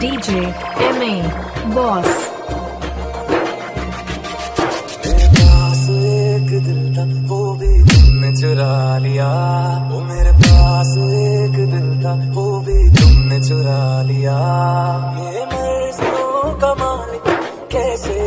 DJ MA Boss। मेरे पास एक दिल था वो भी तुमने चुरा लिया, वो मेरे पास एक दिल था वो भी तुमने चुरा लिया। ये मर्जियों का मालिक कैसे